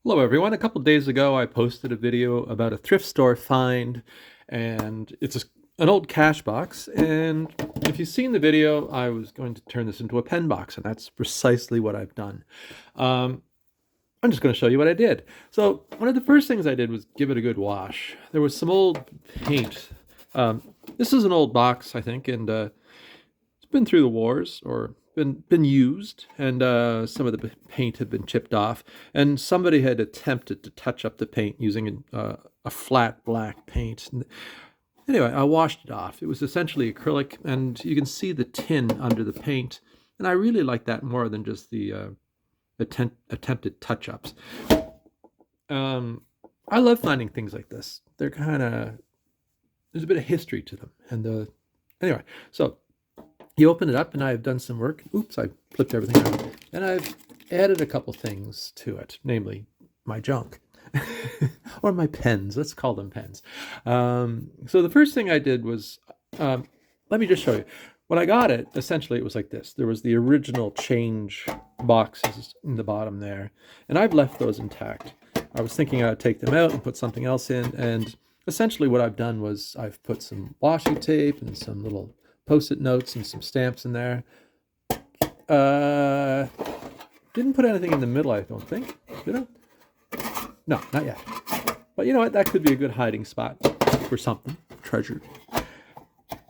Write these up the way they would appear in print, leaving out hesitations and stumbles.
Hello everyone. A couple days ago I posted a video about a thrift store find, and an old cash box, and if you've seen the video I was going to turn this into a pen box, and that's precisely what I've done. Um, I'm just going to show you what I did. So one of the first things I did was give it a good wash. There was some old paint. This is an old box, I think, and it's been through the wars or been used, and some of the paint had been chipped off, and somebody had attempted to touch up the paint using a flat black paint. And anyway, I washed it off. It was essentially acrylic, and you can see the tin under the paint, and I really like that more than just the attempted touch-ups. I love finding things like this. They're kind of there's a bit of history to them, and anyway, so you open it up, and I've done some work. Oops, I flipped everything out. And I've added a couple things to it, namely my junk. Or my pens. Let's call them pens. So the first thing I did was, let me just show you. When I got it, essentially it was like this. There was the original change boxes in the bottom there, and I've left those intact. I was thinking I'd take them out and put something else in, and essentially what I've done was I've put some washi tape and some little Post-it notes and some stamps in there. Didn't put anything in the middle, I don't think. Did I? No, not yet. But you know what? That could be a good hiding spot for something. Treasure.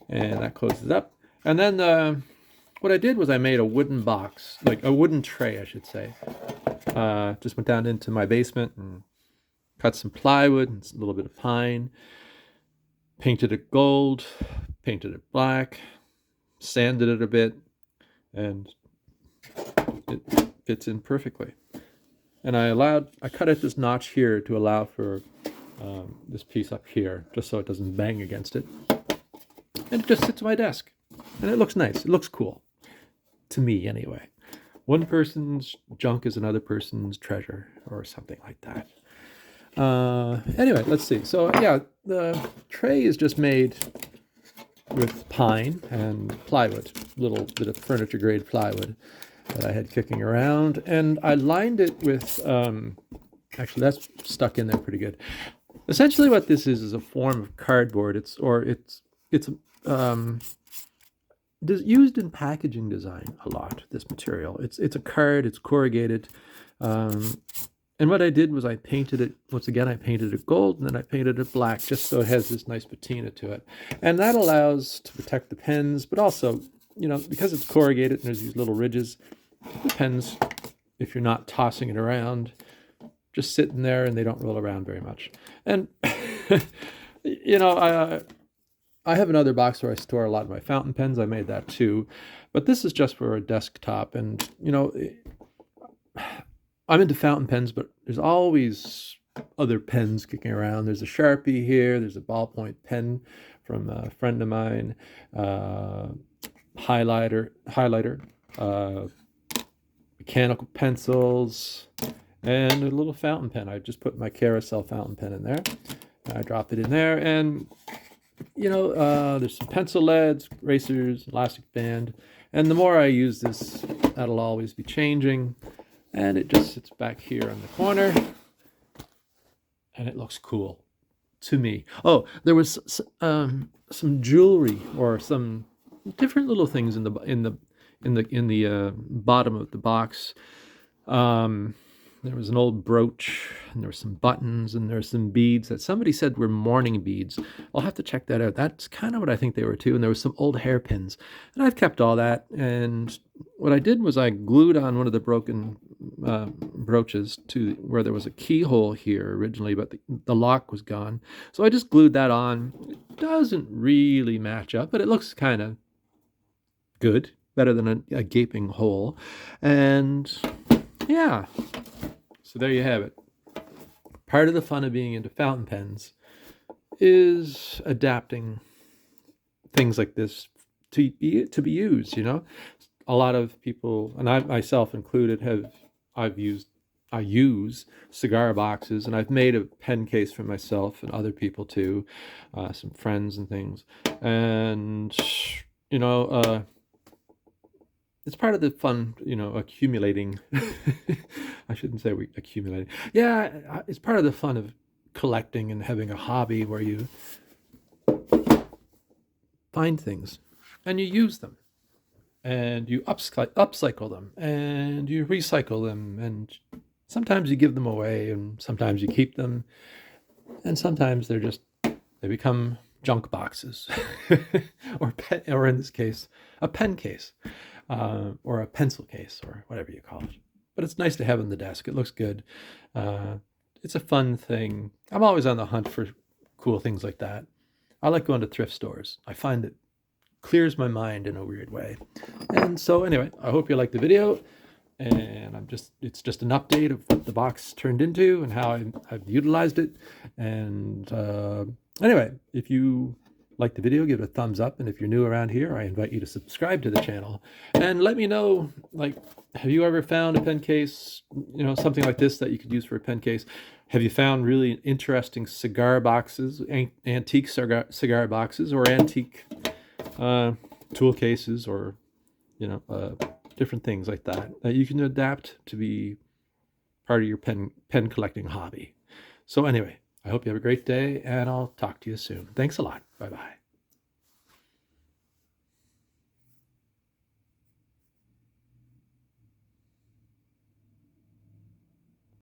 And that closes up. And then what I did was I made a wooden box, like a wooden tray, I should say. Just went down into my basement and cut some plywood and a little bit of pine. Painted it gold, painted it black, sanded it a bit, and it fits in perfectly. And I cut at this notch here to allow for this piece up here, just so it doesn't bang against it. And it just sits on my desk. And it looks nice. It looks cool. To me, anyway. One person's junk is another person's treasure, or something like that. Anyway, let's see. So yeah, the tray is just made with pine and plywood, a little bit of furniture grade plywood that I had kicking around, and I lined it with, actually that's stuck in there pretty good. Essentially what this is a form of cardboard. It's used in packaging design a lot, this material. It's a card, it's corrugated. And what I did was I painted it, once again, I painted it gold, and then I painted it black, just so it has this nice patina to it. And that allows to protect the pens, but also, you know, because it's corrugated and there's these little ridges, the pens, if you're not tossing it around, just sitting there and they don't roll around very much. And, you know, I have another box where I store a lot of my fountain pens. I made that too. But this is just for a desktop. And, you know, I'm into fountain pens, but there's always other pens kicking around. There's a Sharpie here. There's a ballpoint pen from a friend of mine. Highlighter, mechanical pencils, and a little fountain pen. I just put my carousel fountain pen in there. I dropped it in there, and you know, there's some pencil leads, erasers, elastic band, and the more I use this, that'll always be changing. And it just sits back here on the corner, and it looks cool to me. Oh, there was some jewelry or some different little things in the bottom of the box. There was an old brooch, and there were some buttons, and there were some beads that somebody said were mourning beads. I'll have to check that out. That's kind of what I think they were too. And there was some old hairpins, and I've kept all that. And what I did was I glued on one of the broken brooches to where there was a keyhole here originally, but the lock was gone. So I just glued that on. It doesn't really match up, but it looks kind of good, better than a gaping hole. And yeah. So there you have it. Part of the fun of being into fountain pens is adapting things like this to be used, you know. A lot of people, and I myself included, I use cigar boxes, and I've made a pen case for myself and other people too, some friends and things. And you know, it's part of the fun, you know, accumulating. I shouldn't say we accumulating. Yeah, it's part of the fun of collecting and having a hobby where you find things and you use them and you upcycle them and you recycle them, and sometimes you give them away and sometimes you keep them, and sometimes they become junk boxes or in this case a pen case, or a pencil case, or whatever you call it. But it's nice to have on the desk. It looks good. uh, it's a fun thing. I'm always on the hunt for cool things like that. I like going to thrift stores. I find it clears my mind in a weird way. And so anyway, I hope you liked the video, and it's just an update of what the box turned into and how I've utilized it. And anyway, if you like the video, give it a thumbs up, and if you're new around here, I invite you to subscribe to the channel and let me know, like, have you ever found a pen case, you know, something like this that you could use for a pen case? Have you found really interesting cigar boxes, antique cigar boxes, or antique tool cases, or you know, different things like that that you can adapt to be part of your pen collecting hobby? So anyway, I hope you have a great day, and I'll talk to you soon. Thanks a lot. Bye bye.